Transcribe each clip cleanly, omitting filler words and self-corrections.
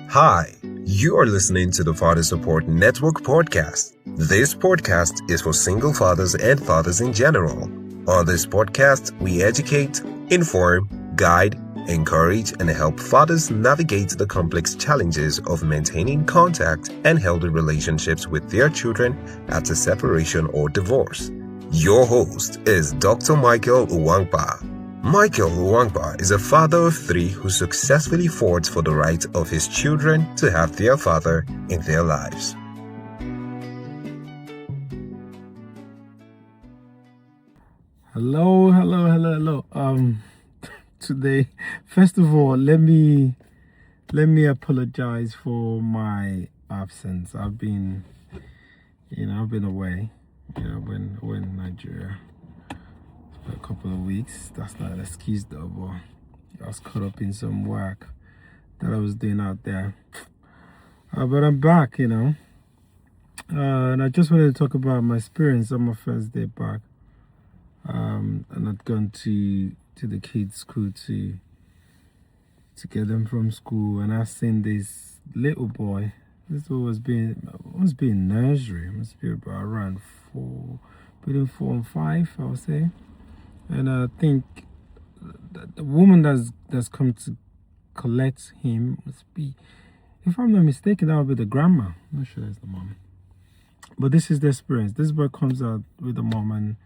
Hi, you are listening to the Father Support Network podcast. This podcast is for single fathers and fathers in general. On this podcast, we educate, inform, guide, encourage, and help fathers navigate the complex challenges of maintaining contact and healthy relationships with their children after separation or divorce. Your host is Dr. Michael Nwankpa. Michael Nwankpa is a father of three who successfully fought for the right of his children to have their father in their lives. Hello. Today, first of all, let me apologize for my absence. I've been away. When in Nigeria for a couple of weeks. That's not an excuse though, but I was caught up in some work that I was doing out there. But I'm back, and I just wanted to talk about my experience on my first day back. And I'd gone to the kids' school to get them from school, and I seen this little boy. This boy was being nursery. Must be about around between 4 and 5, I would say. And I think the woman that's come to collect him must be, if I'm not mistaken, that would be the grandma. I'm not sure that's the mom. But this is the experience. This boy comes out with the mom and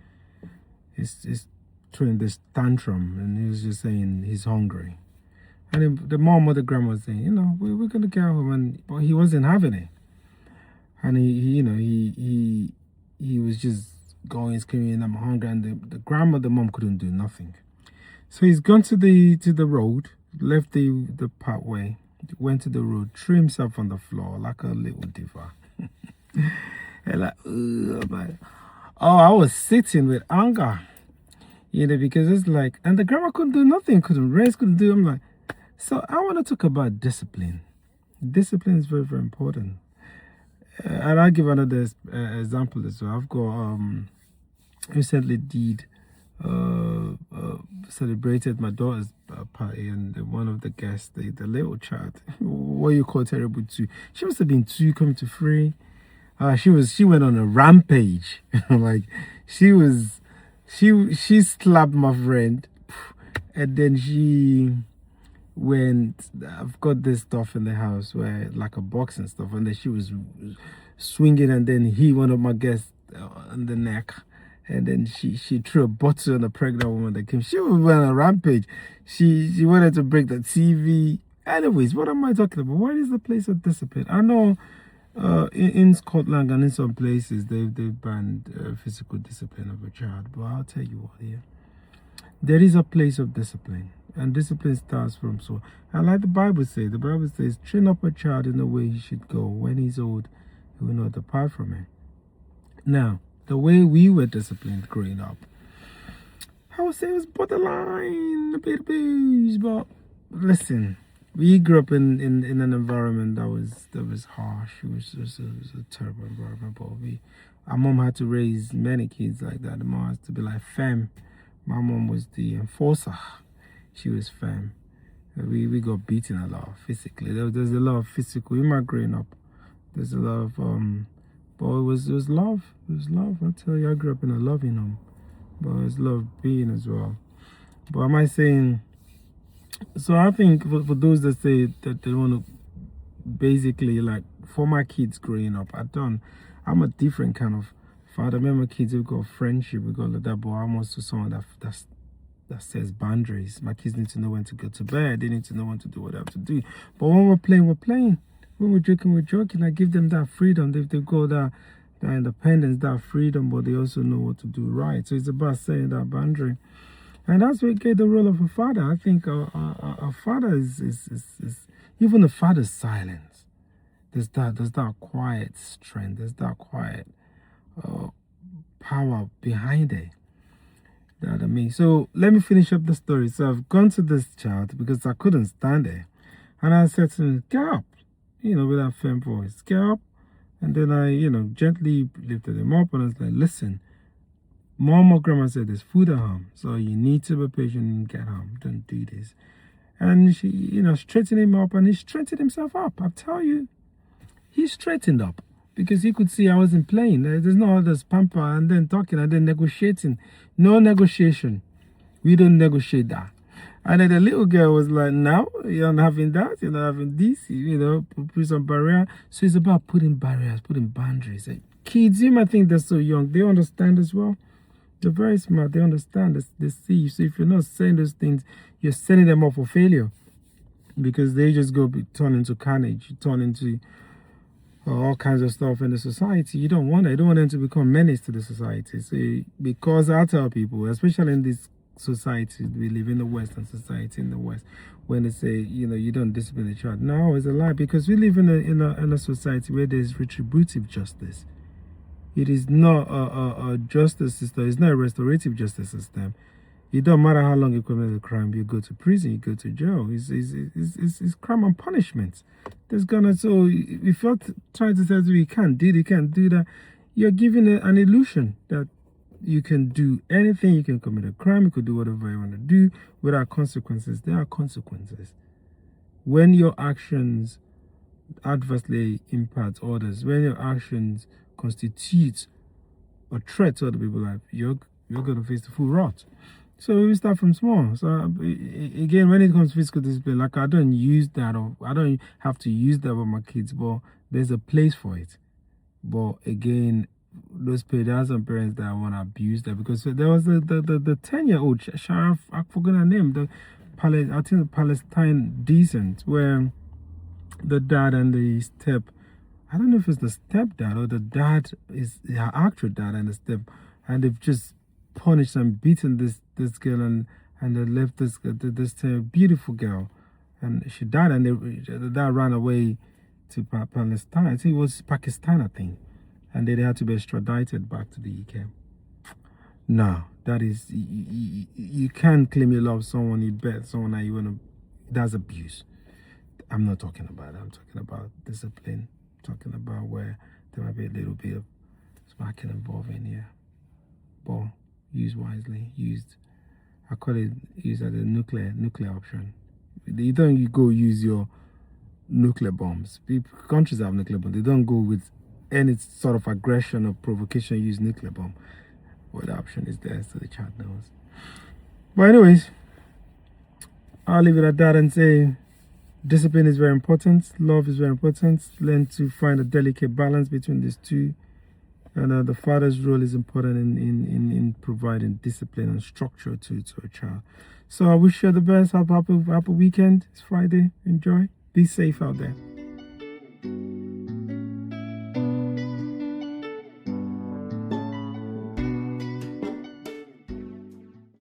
he's throwing this tantrum, and he was just saying he's hungry. And the mom or the grandma was saying, we're going to get home, but he wasn't having it. And he was just going, screaming, I'm hungry. And the grandma, the mom couldn't do nothing. So he's gone to the road, left the pathway, went to the road, threw himself on the floor like a little diva. And I was sitting with anger, because it's like, and the grandma couldn't do nothing, couldn't raise, couldn't do. I'm like, so I want to talk about discipline. Discipline is very, very important. And I'll give another example as well. I've got recently celebrated my daughter's party, and one of the guests, the little child, what you call terrible 2, she must have been 2 coming to 3. She went on a rampage. Like she slapped my friend, and then she went. I've got this stuff in the house where like a box and stuff, and then she was swinging, and then one of my guests on the neck, and then she threw a bottle on a pregnant woman that came. She went on a rampage. She wanted to break the TV. Anyways, what am I talking about? What is the place of discipline? I know in Scotland and in some places they've banned physical discipline of a child, but I'll tell you what, here there is a place of discipline, and discipline starts from so. And like the Bible says, train up a child in the way he should go. When he's old, he will not depart from it. Now, the way we were disciplined growing up, I would say it was borderline, a bit abuse, but listen, we grew up in an environment that was harsh. It was a terrible environment, but our mom had to raise many kids like that. The mom had to be like femme. My mom was the enforcer. She was femme. We got beaten a lot physically. There's a lot of physical in my growing up. There's a lot of but it was love. It was love. I tell you, I grew up in a loving home, but it was love being as well. But am I saying? So I think for those that say that they want to, basically, like for my kids growing up, I'm a different kind of father. Remember, kids, we've got friendship, we got like that, but I'm also someone that says boundaries. My kids need to know when to go to bed. They need to know when to do what they have to do. But when we're playing, we're playing. When we're joking. I give them that freedom. They've got that independence, that freedom, but they also know what to do right. So it's about setting that boundary. And that's where you get the role of a father. I think a father is even a father's silence. There's that quiet strength. There's that quiet power behind it. That I mean. So let me finish up the story. So I've gone to this child because I couldn't stand it, and I said to him, "Get up," with that firm voice, "Get up." And then I, gently lifted him up, and I was like, "Listen. Mom or grandma said there's food at home, so you need to be patient and get home. Don't do this." and she, straightened him up, and he straightened himself up. I tell you, he straightened up because he could see I wasn't playing. There's no others pamper and then talking and then negotiating. No negotiation. We don't negotiate that. And then the little girl was like, "No, you're not having that. You're not having this. Put some barrier." So it's about putting barriers, putting boundaries. Kids, you might think they're so young. They understand as well. They're very smart. They understand. They see. So if you're not saying those things, you're setting them up for failure, because they just turn into carnage, turn into all kinds of stuff in the society. You don't want it. You don't want them to become menace to the society. So because I tell people, especially in this society, we live in the Western society, in the West, when they say, you don't discipline a child. No, it's a lie, because we live in a society where there's retributive justice. It is not a justice system. It's not a restorative justice system. It don't matter how long you commit a crime, you go to prison, you go to jail. It's crime and punishment. So if you're trying to tell you you can't do that, you're giving an illusion that you can do anything. You can commit a crime, you could do whatever you want to do without consequences. There are consequences. When your actions adversely impact others, when your actions constitute a threat to other people's life, you're going to face the full wrath. So we start from small. So again, when it comes to physical discipline, like I don't use that, or I don't have to use that with my kids, but there's a place for it. But again, those there are some parents that want to abuse that, because there was the 10-year-old Sharaf, I forgot her name, I think the Palestine decent, where the dad and the I don't know if it's the stepdad or the dad is her actual dad and the and they've just punished and beaten this girl, and they left this beautiful girl, and she died, and the dad ran away to Palestine. I think it was Pakistan, I think, and they had to be extradited back to the UK. No, that is, you can't claim you love someone, you bet someone that you want to. That's abuse. I'm not talking about that. I'm talking about discipline. I'm talking about where there might be a little bit of smacking involved in here. But used wisely. I call it used as a nuclear option. You don't go use your nuclear bombs. Countries have nuclear bombs. They don't go with any sort of aggression or provocation, use nuclear bomb. But the option is there, so the child knows. But anyways, I'll leave it at that and say discipline is very important. Love is very important. Learn to find a delicate balance between these two. And the father's role is important in providing discipline and structure to a child. So I wish you the best. Have a happy weekend. It's Friday. Enjoy. Be safe out there.